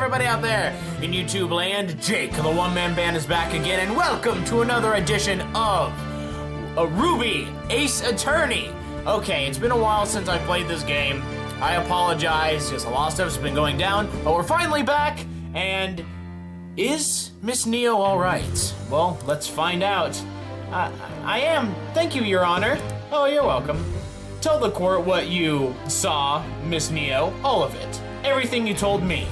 everybody out there in YouTube land. Jake, the one-man band, is back again, and welcome to another edition of RWBY Ace Attorney. Okay, it's been a while since I played this game. I apologize, because a lot of stuff's been going down, but we're finally back, and is Miss Neo alright? Well, let's find out. I am. Thank you, Your Honor. Oh, you're welcome. Tell the court what you saw, Miss Neo. All of it. Everything you told me.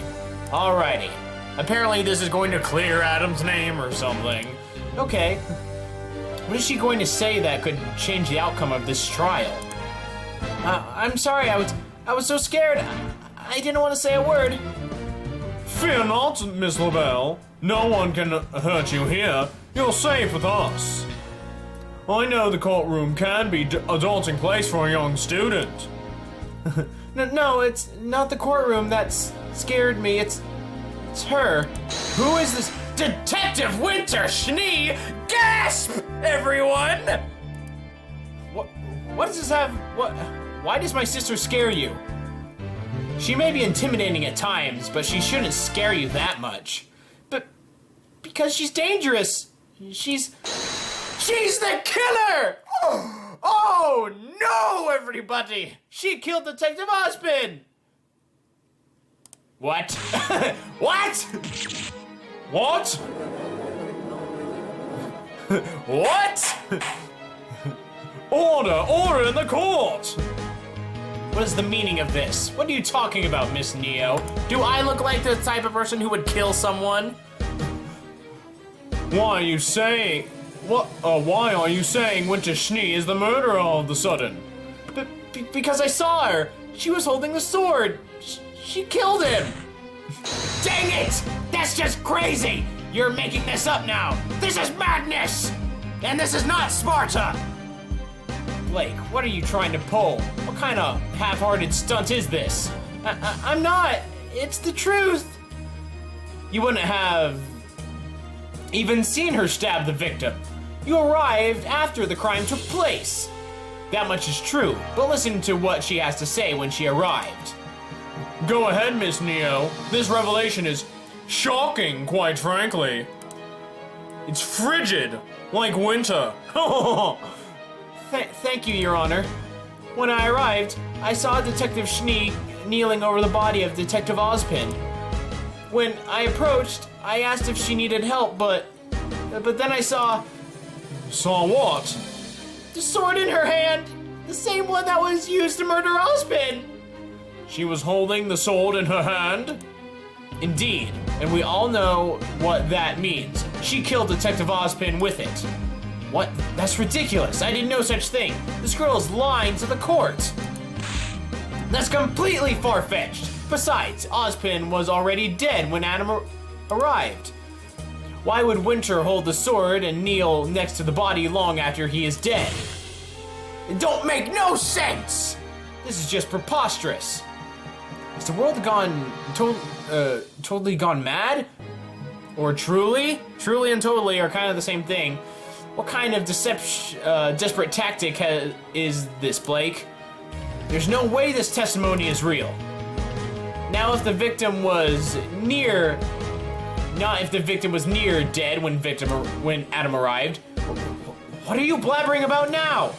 Alrighty. Apparently this is going to clear Adam's name or something. Okay. What is she going to say that could change the outcome of this trial? I'm sorry, I was so scared. I didn't want to say a word. Fear not, Miss LaBelle. No one can hurt you here. You're safe with us. I know the courtroom can be a daunting place for a young student. No, it's not the courtroom that's scared me. It's her. Who is this? Detective Winter Schnee! Gasp, everyone! What does this have? Why does my sister scare you? She may be intimidating at times, but she shouldn't scare you that much. But because she's dangerous. She's the killer! Oh no, everybody! She killed Detective Ozpin! What? What? What? What? Order in the court! What is the meaning of this? What are you talking about, Miss Neo? Do I look like the type of person who would kill someone? Why are you saying Winter Schnee is the murderer all of the sudden? Because I saw her. She was holding the sword. She killed him. Dang it! That's just crazy! You're making this up now. This is madness! And this is not Sparta! Blake, what are you trying to pull? What kind of half-hearted stunt is this? I'm not. It's the truth. You wouldn't have even seen her stab the victim. You arrived after the crime took place. That much is true, but listen to what she has to say when she arrived. Go ahead, Miss Neo. This revelation is shocking, quite frankly. It's frigid, like winter. Thank you, Your Honor. When I arrived, I saw Detective Schnee kneeling over the body of Detective Ozpin. When I approached, I asked if she needed help, but then I saw... Saw what? The sword in her hand! The same one that was used to murder Ozpin! She was holding the sword in her hand? Indeed, and we all know what that means. She killed Detective Ozpin with it. What? That's ridiculous. I didn't know such thing. This girl is lying to the court. That's completely far-fetched. Besides, Ozpin was already dead when Adam arrived. Why would Winter hold the sword and kneel next to the body long after he is dead? It don't make no sense! This is just preposterous. Has the world gone totally gone mad? Or truly? Truly and totally are kind of the same thing. What kind of desperate tactic is this, Blake? There's no way this testimony is real. Now, if the victim was near dead when Adam arrived, what are you blabbering about now?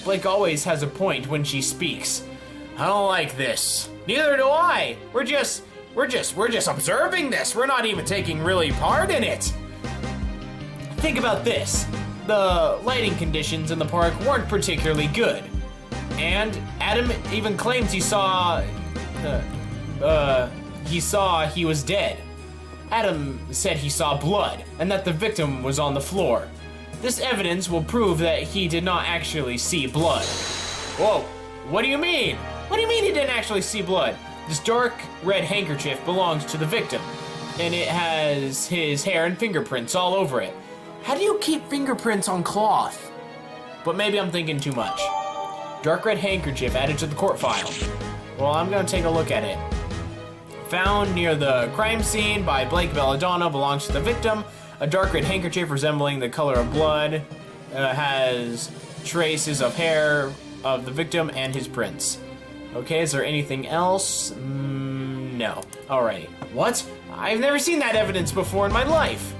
Blake always has a point when she speaks. I don't like this. Neither do I. We're just observing this. We're not even taking really part in it. Think about this. The lighting conditions in the park weren't particularly good. And Adam even claims he saw he was dead. Adam said he saw blood and that the victim was on the floor. This evidence will prove that he did not actually see blood. Whoa, what do you mean? What do you mean he didn't actually see blood? This dark red handkerchief belongs to the victim, and it has his hair and fingerprints all over it. How do you keep fingerprints on cloth? But maybe I'm thinking too much. Dark red handkerchief added to the court file. Well, I'm gonna take a look at it. Found near the crime scene by Blake Belladonna, belongs to the victim. A dark red handkerchief resembling the color of blood has traces of hair of the victim and his prints. Okay, is there anything else? No. know. Alrighty. What? I've never seen that evidence before in my life.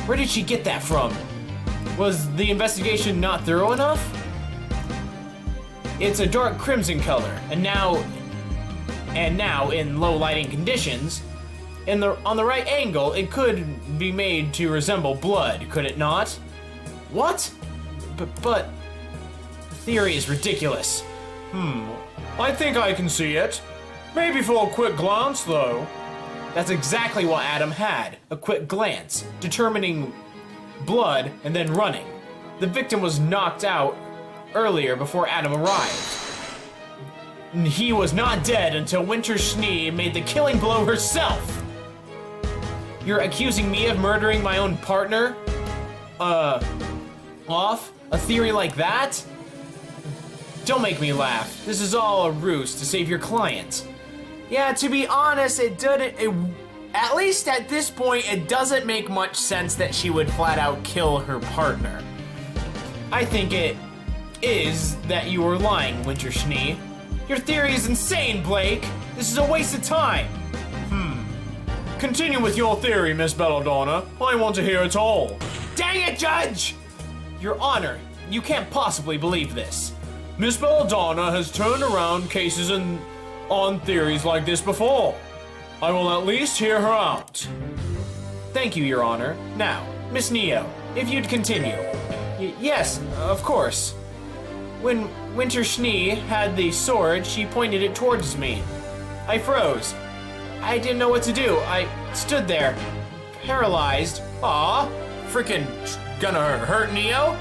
Where did she get that from? Was the investigation not thorough enough? It's a dark crimson color, and now in low lighting conditions, on the right angle, it could be made to resemble blood, could it not? What? But the theory is ridiculous. I think I can see it. Maybe for a quick glance, though. That's exactly what Adam had, a quick glance, determining blood and then running. The victim was knocked out earlier before Adam arrived. He was not dead until Winter Schnee made the killing blow herself. You're accusing me of murdering my own partner? Off a theory like that? Don't make me laugh. This is all a ruse to save your client. Yeah, to be honest, at least at this point, it doesn't make much sense that she would flat out kill her partner. I think it is that you were lying, Winter Schnee. Your theory is insane, Blake. This is a waste of time. Continue with your theory, Miss Belladonna. I want to hear it all. Dang it, Judge! Your Honor, you can't possibly believe this. Miss Belladonna has turned around cases on theories like this before. I will at least hear her out. Thank you, Your Honor. Now, Miss Neo, if you'd continue. Yes, of course. When Winter Schnee had the sword, she pointed it towards me. I froze. I didn't know what to do. I stood there, paralyzed. Aw, freaking gonna hurt Neo?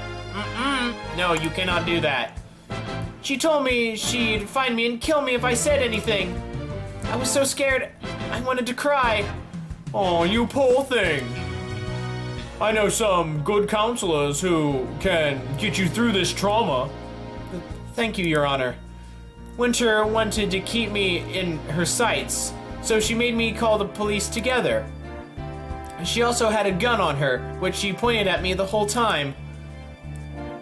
No, you cannot do that. She told me she'd find me and kill me if I said anything. I was so scared, I wanted to cry. Oh, you poor thing. I know some good counselors who can get you through this trauma. Thank you, Your Honor. Winter wanted to keep me in her sights, so she made me call the police together. She also had a gun on her, which she pointed at me the whole time.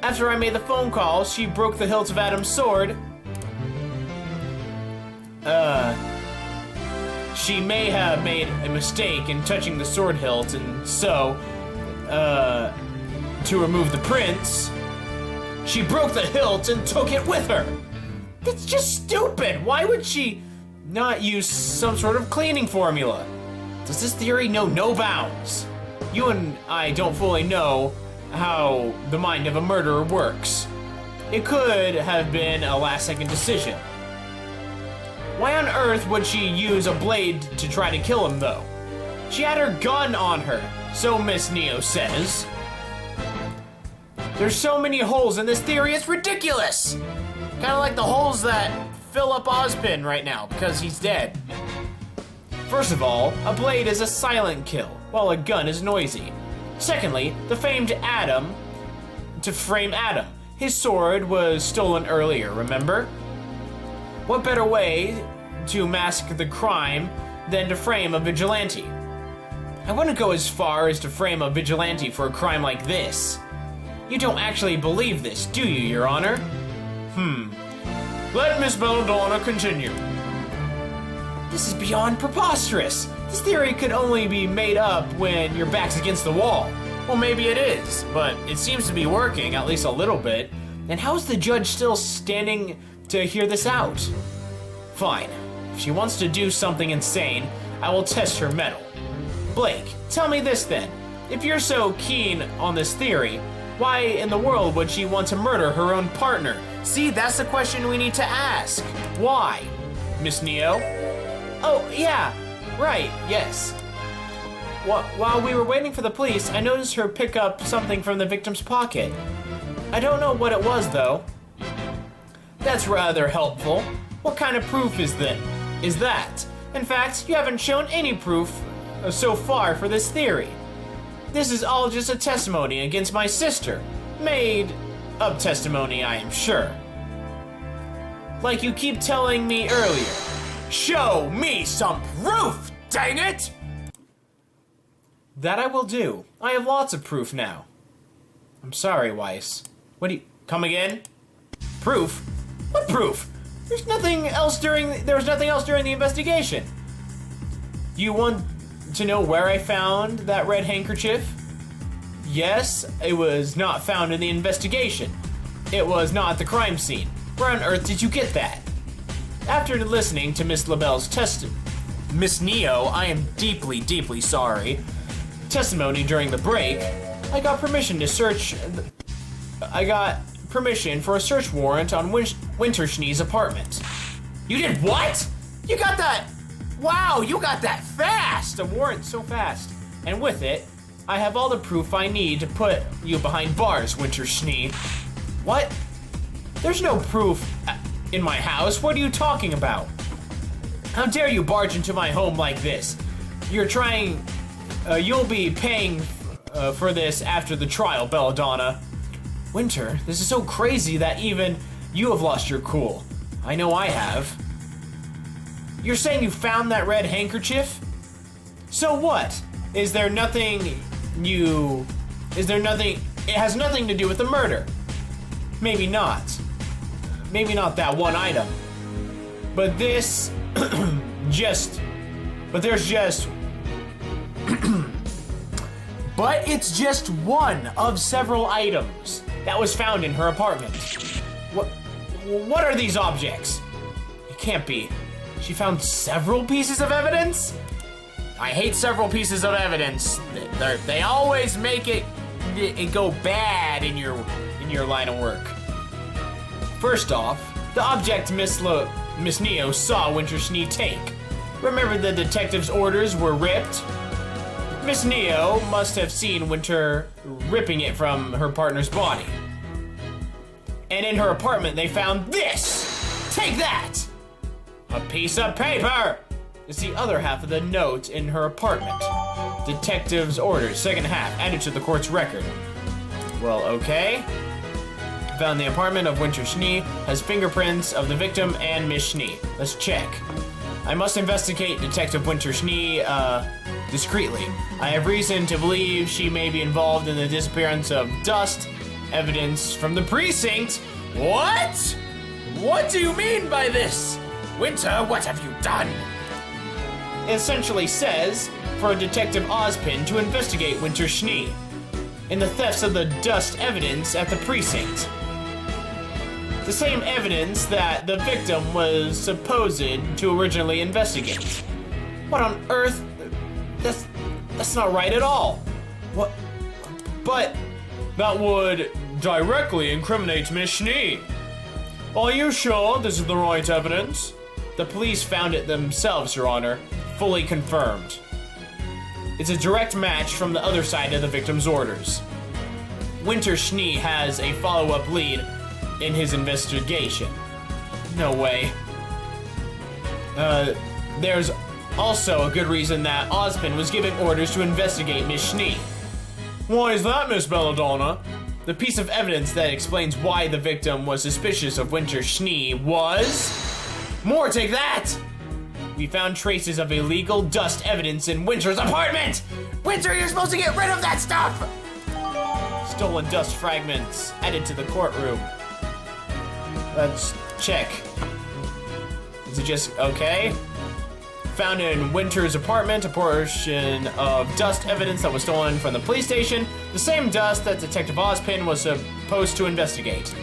After I made the phone call, she broke the hilt of Adam's sword. She may have made a mistake in touching the sword hilt, and so, to remove the prints, she broke the hilt and took it with her. That's just stupid. Why would she not use some sort of cleaning formula? Does this theory know no bounds? You and I don't fully know how the mind of a murderer works. It could have been a last-second decision. Why on earth would she use a blade to try to kill him, though? She had her gun on her, so Miss Neo says. There's so many holes in this theory, it's ridiculous! Kind of like the holes that fill up Ozpin right now, because he's dead. First of all, a blade is a silent kill, while a gun is noisy. Secondly, to frame Adam, his sword was stolen earlier, remember? What better way to mask the crime than to frame a vigilante? I wouldn't go as far as to frame a vigilante for a crime like this. You don't actually believe this, do you, Your Honor? Let Miss Belladonna continue. This is beyond preposterous. This theory could only be made up when your back's against the wall. Well, maybe it is, but it seems to be working, at least a little bit. And how's the judge still standing to hear this out? Fine. If she wants to do something insane, I will test her mettle. Blake, tell me this then. If you're so keen on this theory, why in the world would she want to murder her own partner? See, that's the question we need to ask. Why? Miss Neo? Oh, yeah. Right, yes. While we were waiting for the police, I noticed her pick up something from the victim's pocket. I don't know what it was, though. That's rather helpful. What kind of proof is that? In fact, you haven't shown any proof so far for this theory. This is all just a testimony against my sister. Made up testimony, I am sure. Like you keep telling me earlier. Show me some proof, dang it! That I will do. I have lots of proof now. I'm sorry, Weiss. What do you... Come again? Proof? What proof? There was nothing else during the investigation. Do you want to know where I found that red handkerchief? Yes, it was not found in the investigation. It was not at the crime scene. Where on earth did you get that? After listening to Miss LaBelle's Miss Neo, I am deeply, deeply sorry, testimony during the break, I got permission for a search warrant on Winterschnee's apartment. You did what? You got that? Wow, you got that fast! A warrant so fast. And with it, I have all the proof I need to put you behind bars, Winterschnee. What? There's no proof in my house. What are you talking about? How dare you barge into my home like this? You'll be paying for this after the trial, Belladonna. Winter, this is so crazy that even you have lost your cool. I know I have. You're saying you found that red handkerchief? So what? It has nothing to do with the murder. Maybe not. Maybe not that one item. But there's just but it's just one of several items that was found in her apartment. What are these objects? It can't be. She found several pieces of evidence? I hate several pieces of evidence. They always make it go bad in your line of work. First off, the object Miss Neo saw Winterschnee take. Remember the detective's orders were ripped? Miss Neo must have seen Winter ripping it from her partner's body. And in her apartment they found this! Take that! A piece of paper! It's the other half of the note in her apartment. Detective's orders, second half, added to the court's record. Well, okay. Found the apartment of Winterschnee has fingerprints of the victim and Miss Schnee. Let's check. I must investigate Detective Winterschnee, discreetly. I have reason to believe she may be involved in the disappearance of dust evidence from the precinct. What? What do you mean by this? Winter, what have you done? It essentially says for Detective Ozpin to investigate Winterschnee in the thefts of the dust evidence at the precinct. The same evidence that the victim was supposed to originally investigate. What on earth? That's not right at all. What? But that would directly incriminate Miss Schnee. Are you sure this is the right evidence? The police found it themselves, Your Honor. Fully confirmed. It's a direct match from the other side of the victim's orders. Winterschnee has a follow-up lead in his investigation. No way. There's also a good reason that Ozpin was giving orders to investigate Miss Schnee. Why is that, Miss Belladonna? The piece of evidence that explains why the victim was suspicious of Winterschnee was... More, take that! We found traces of illegal dust evidence in Winter's apartment! Winter, you're supposed to get rid of that stuff! Stolen dust fragments added to the courtroom. Let's check. Is it just okay? Found in Winter's apartment a portion of dust evidence that was stolen from the police station, the same dust that Detective Ozpin was supposed to investigate.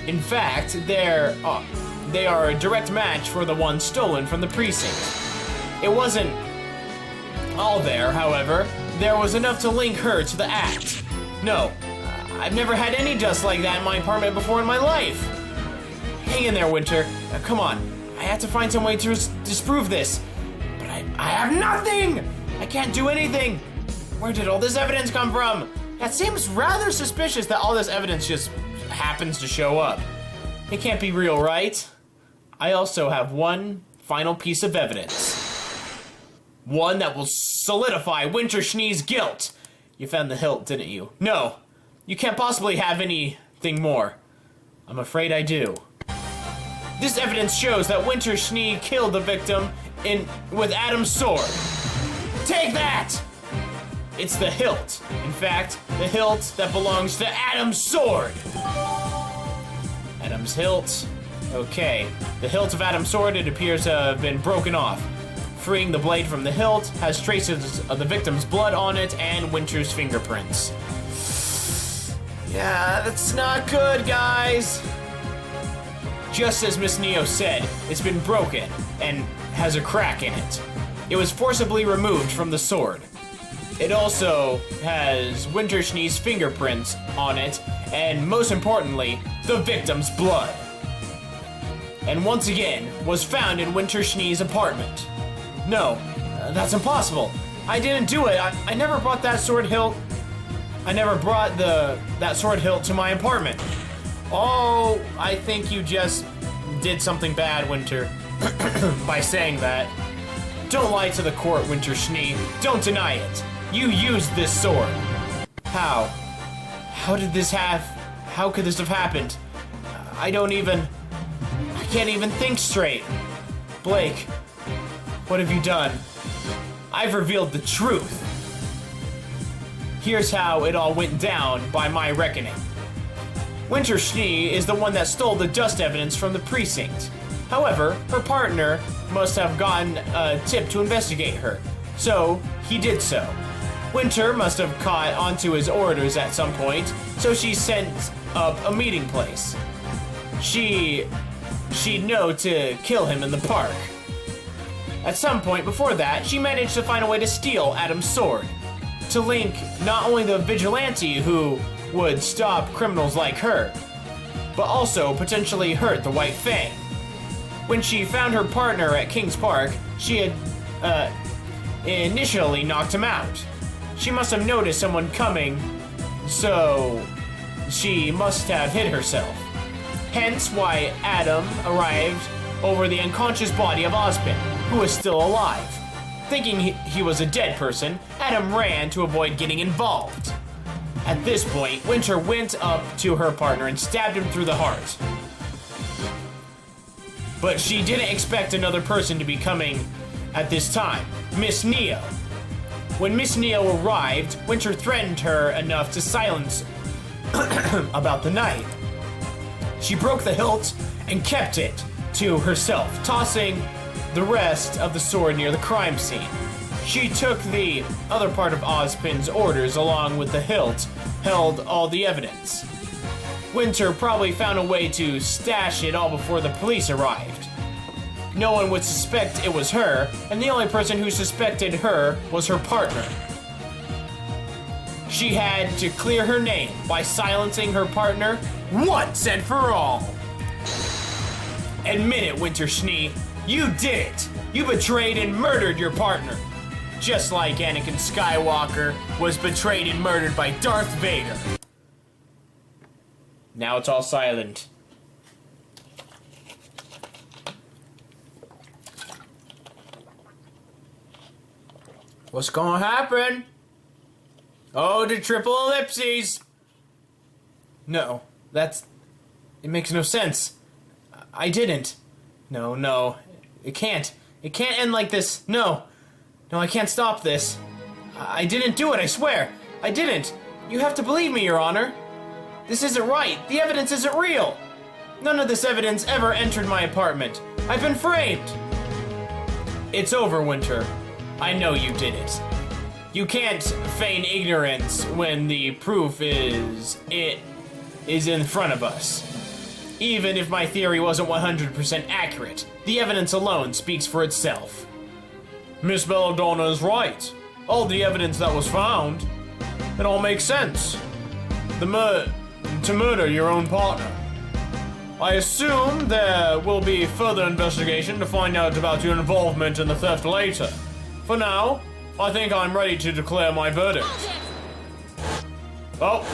In fact, they are a direct match for the one stolen from the precinct. It wasn't all there, however. There was enough to link her to the act. No, I've never had any dust like that in my apartment before in my life. Hang in there, Winter. Come on. I have to find some way to disprove this. But I have nothing! I can't do anything! Where did all this evidence come from? That seems rather suspicious that all this evidence just happens to show up. It can't be real, right? I also have one final piece of evidence. One that will solidify Winterschnee's guilt. You found the hilt, didn't you? No, you can't possibly have anything more. I'm afraid I do. This evidence shows that Winterschnee killed the victim with Adam's sword. Take that! It's the hilt. In fact, the hilt that belongs to Adam's sword. Adam's hilt. Okay. The hilt of Adam's sword, it appears to have been broken off. Freeing the blade from the hilt has traces of the victim's blood on it and Winter's fingerprints. Yeah, that's not good, guys. Just as Miss Neo said, it's been broken and has a crack in it. It was forcibly removed from the sword. It also has Winter Schnee's fingerprints on it, and most importantly, the victim's blood. And once again, was found in Winter Schnee's apartment. No, that's impossible. I didn't do it. I never brought that sword hilt. I never brought that sword hilt to my apartment. Oh, I think you just did something bad, Winter, by saying that. Don't lie to the court, Winter Schnee. Don't deny it. You used this sword. How? How could this have happened? I can't even think straight. Blake, what have you done? I've revealed the truth. Here's how it all went down by my reckoning. Winter Schnee is the one that stole the dust evidence from the precinct. However, her partner must have gotten a tip to investigate her, so he did so. Winter must have caught onto his orders at some point, so she sent up a meeting place. She'd know to kill him in the park. At some point before that, she managed to find a way to steal Adam's sword, to link not only the vigilante who would stop criminals like her, but also potentially hurt the White Fang. When she found her partner at King's Park, she had initially knocked him out. She must have noticed someone coming, so she must have hid herself. Hence why Adam arrived over the unconscious body of Ozpin, who was still alive. Thinking he was a dead person, Adam ran to avoid getting involved. At this point, Winter went up to her partner and stabbed him through the heart. But she didn't expect another person to be coming at this time, Miss Neo. When Miss Neo arrived, Winter threatened her enough to silence about the knife. She broke the hilt and kept it to herself, tossing the rest of the sword near the crime scene. She took the other part of Ozpin's orders along with the hilt, held all the evidence. Winter probably found a way to stash it all before the police arrived. No one would suspect it was her, and the only person who suspected her was her partner. She had to clear her name by silencing her partner once and for all. Admit it, Winter Schnee. You did it! You betrayed and murdered your partner. Just like Anakin Skywalker was betrayed and murdered by Darth Vader. Now it's all silent. What's gonna happen? Oh, the triple ellipses! No, it makes no sense. I didn't. No, it can't. It can't end like this. No, I can't stop this. I didn't do it, I swear. I didn't. You have to believe me, Your Honor. This isn't right. The evidence isn't real. None of this evidence ever entered my apartment. I've been framed. It's over, Winter. I know you did it. You can't feign ignorance when the proof is in front of us. Even if my theory wasn't 100% accurate, the evidence alone speaks for itself. Miss Belladonna is right. All the evidence that was found, it all makes sense. To murder your own partner. I assume there will be further investigation to find out about your involvement in the theft later. For now, I think I'm ready to declare my verdict. Oh,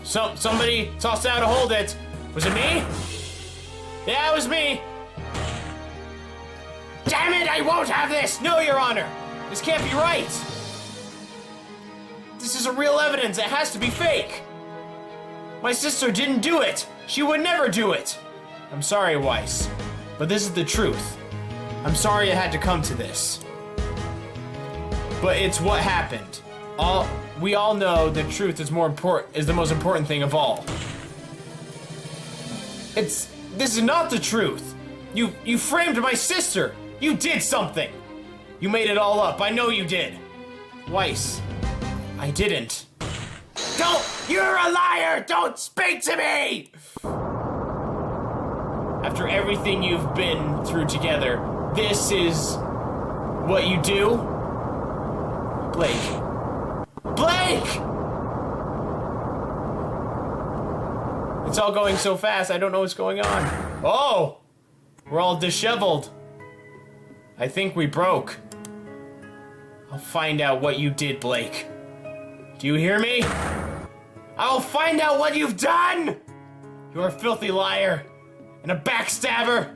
somebody tossed out a hold it. Was it me? Yeah, it was me. Damn it, I won't have this! No, Your Honor! This can't be right! This isn't real evidence, it has to be fake! My sister didn't do it! She would never do it! I'm sorry, Weiss, but this is the truth. I'm sorry it had to come to this. But it's what happened. We all know the truth is the most important thing of all. This is not the truth! You framed my sister! You did something! You made it all up. I know you did. Weiss, I didn't. Don't! You're a liar! Don't speak to me! After everything you've been through together, this is what you do? Blake. Blake! It's all going so fast, I don't know what's going on. Oh! We're all disheveled. I think we broke. I'll find out what you did, Blake. Do you hear me? I'll find out what you've done! You're a filthy liar and a backstabber.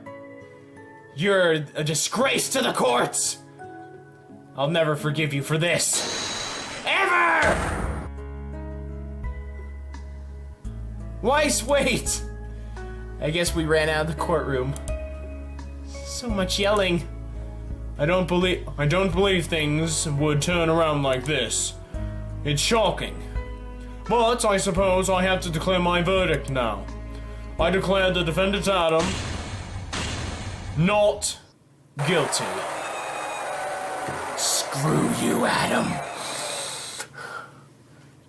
You're a disgrace to the courts. I'll never forgive you for this. Ever! Weiss, wait! I guess we ran out of the courtroom. So much yelling. I don't believe things would turn around like this. It's shocking. But I suppose I have to declare my verdict now. I declare the defendant Adam not guilty. Screw you, Adam.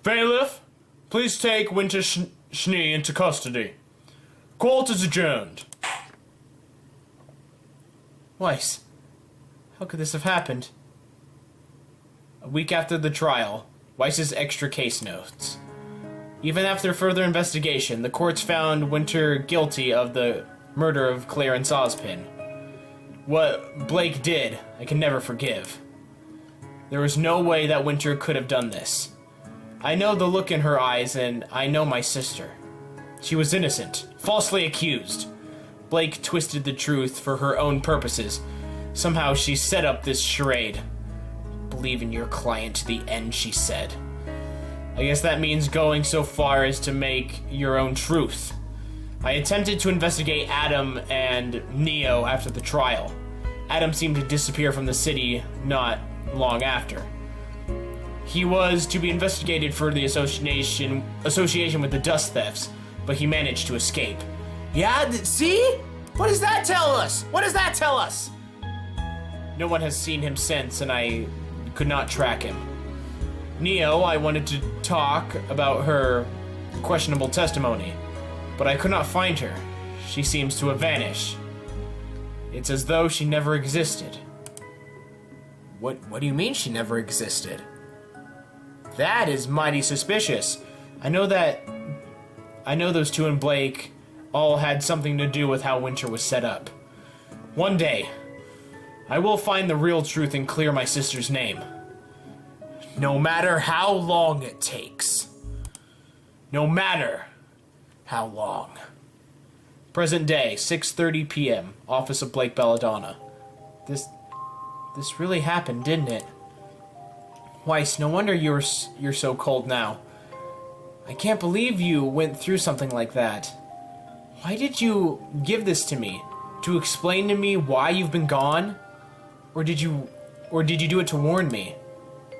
Bailiff, please take Winter Schnee into custody. Court is adjourned. Weiss, how could this have happened? A week after the trial, Weiss's extra case notes. Even after further investigation, the courts found Winter guilty of the murder of Clarence Ozpin. What Blake did, I can never forgive. There was no way that Winter could have done this. I know the look in her eyes, and I know my sister. She was innocent, falsely accused. Blake twisted the truth for her own purposes. Somehow she set up this charade. Believe in your client to the end, she said. I guess that means going so far as to make your own truth. I attempted to investigate Adam and Neo after the trial. Adam seemed to disappear from the city not long after. He was to be investigated for the association with the dust thefts, but he managed to escape. Yeah, see? What does that tell us? What does that tell us? No one has seen him since, and I could not track him. Neo, I wanted to talk about her questionable testimony, but I could not find her. She seems to have vanished. It's as though she never existed. What do you mean she never existed? That is mighty suspicious. I know those two and Blake all had something to do with how Winter was set up. One day, I will find the real truth and clear my sister's name. No matter how long it takes. No matter how long. Present day, 6:30 p.m., office of Blake Belladonna. This really happened, didn't it? Weiss, no wonder you're so cold now. I can't believe you went through something like that. Why did you give this to me? To explain to me why you've been gone? Or did you do it to warn me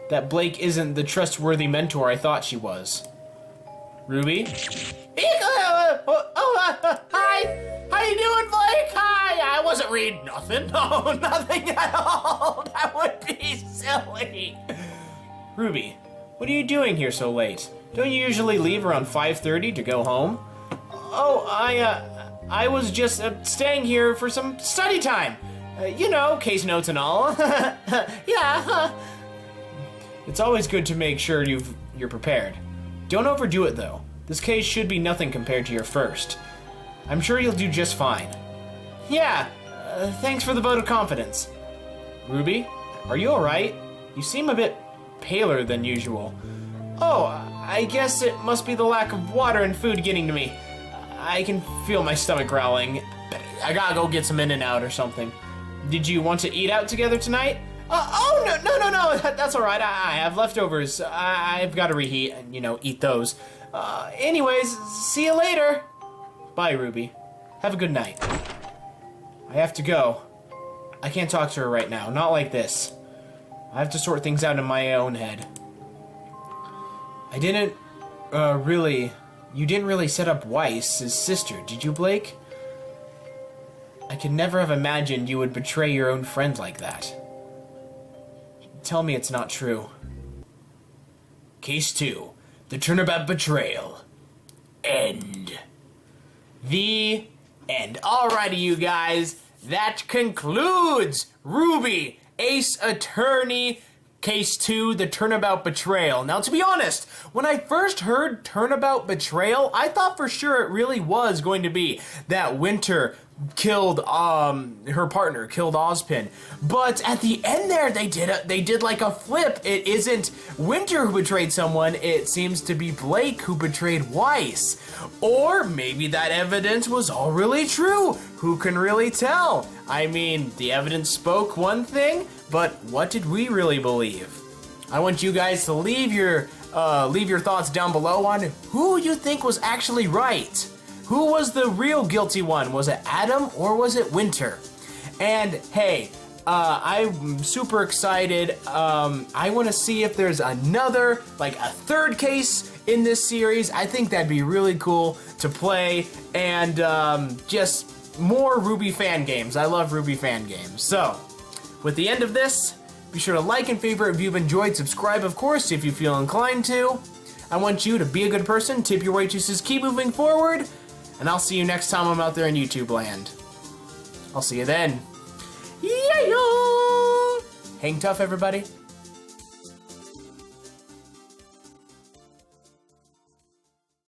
that Blake isn't the trustworthy mentor I thought she was? Ruby? Hi! How you doing, Blake? Hi! I wasn't reading nothing. No, nothing at all. That would be silly. Ruby, what are you doing here so late? Don't you usually leave around 5:30 to go home? Oh, I was just staying here for some study time. Case notes and all. Yeah. It's always good to make sure you're prepared. Don't overdo it, though. This case should be nothing compared to your first. I'm sure you'll do just fine. Yeah, thanks for the vote of confidence. Ruby, are you alright? You seem a bit paler than usual. Oh, I guess it must be the lack of water and food getting to me. I can feel my stomach growling. I gotta go get some In-N-Out or something. Did you want to eat out together tonight? No, that's alright. I have leftovers. I've got to reheat and, eat those. Anyways, see you later. Bye, Ruby. Have a good night. I have to go. I can't talk to her right now. Not like this. I have to sort things out in my own head. I didn't, You didn't really set up Weiss's sister, did you, Blake? I could never have imagined you would betray your own friend like that. Tell me it's not true. Case 2. The Turnabout Betrayal. End. The end. Alrighty, you guys. That concludes RWBY Ace Attorney Case 2, The Turnabout Betrayal. Now, to be honest, when I first heard Turnabout Betrayal, I thought for sure it really was going to be that Winter killed her partner, killed Ozpin. But at the end there, they did like a flip. It isn't Winter who betrayed someone, it seems to be Blake who betrayed Weiss. Or maybe that evidence was all really true. Who can really tell? I mean, the evidence spoke one thing, but what did we really believe? I want you guys to leave your thoughts down below on who you think was actually right. Who was the real guilty one? Was it Adam or was it Winter? And hey, I'm super excited. I want to see if there's another, like a third case in this series. I think that'd be really cool to play, and just more RWBY fan games. I love RWBY fan games. So, with the end of this, be sure to like and favorite if you've enjoyed. Subscribe, of course, if you feel inclined to. I want you to be a good person, tip your waitresses, keep moving forward, and I'll see you next time I'm out there in YouTube land. I'll see you then. Yeah! Hang tough, everybody.